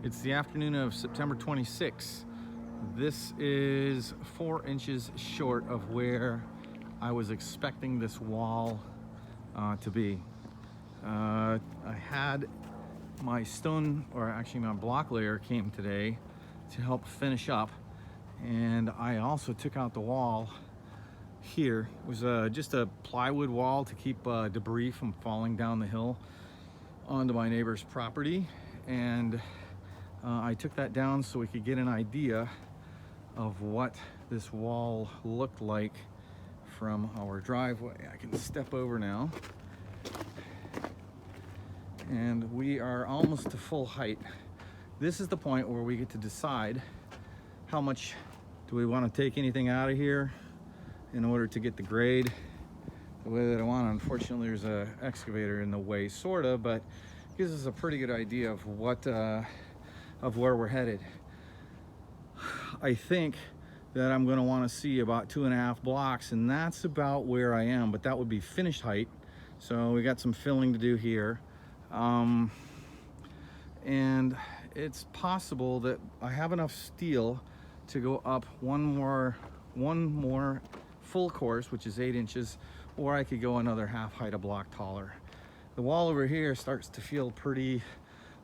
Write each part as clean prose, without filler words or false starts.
It's the afternoon of September 26th. This is 4 inches short of where I was expecting this wall to be. I had my stone, or actually my block layer came today to help finish up, and I also took out the wall here. It was just a plywood wall to keep debris from falling down the hill onto my neighbor's property, and I took that down so we could get an idea of what this wall looked like from our driveway. I can step over now, and we are almost to full height. This is the point where we get to decide how much do we want to take anything out of here in order to get the grade the way that I want. Unfortunately, there's an excavator in the way, sort of, but it gives us a pretty good idea of what of where we're headed. I think that I'm going to want to see about 2.5 blocks, and that's about where I am, but that would be finished height. So we got some filling to do here, and it's possible that I have enough steel to go up one more full course, which is 8 inches, or I could go another half height a block taller. The wall over here starts to feel pretty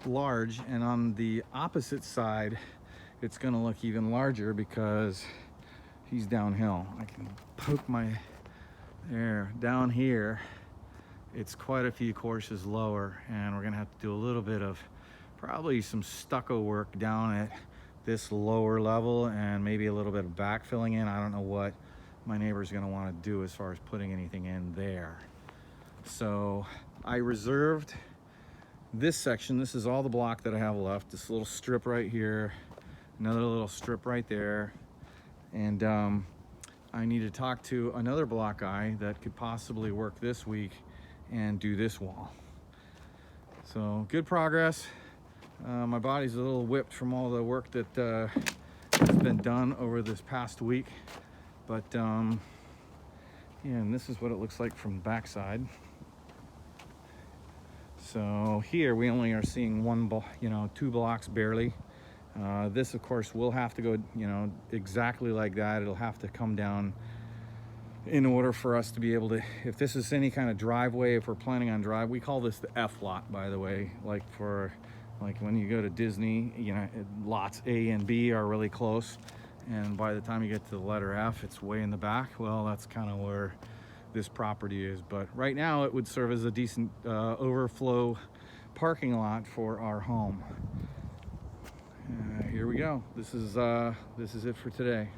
large, and on the opposite side it's going to look even larger because he's downhill. I can poke my there down here. It's quite a few courses lower, and we're gonna have to do a little bit of probably some stucco work down at this lower level, and maybe a little bit of backfilling in. I don't know what my neighbor's gonna want to do as far as putting anything in there. So I reserved this section. This is all the block that I have left. This little strip right here, another little strip right there, and I need to talk to another block guy that could possibly work this week and do this wall. So good progress. My body's a little whipped from all the work that has been done over this past week, but yeah, and this is what it looks like from the backside. So here we only are seeing 2 blocks barely. This of course will have to go, exactly like that. It'll have to come down in order for us to be able to, if this is any kind of driveway, if we're planning on drive, we call this the F lot, by the way. Like when you go to Disney, lots A and B are really close, and by the time you get to the letter F, it's way in the back. Well, that's kind of where this property is, but right now it would serve as a decent overflow parking lot for our home. Here we go. This is it for today.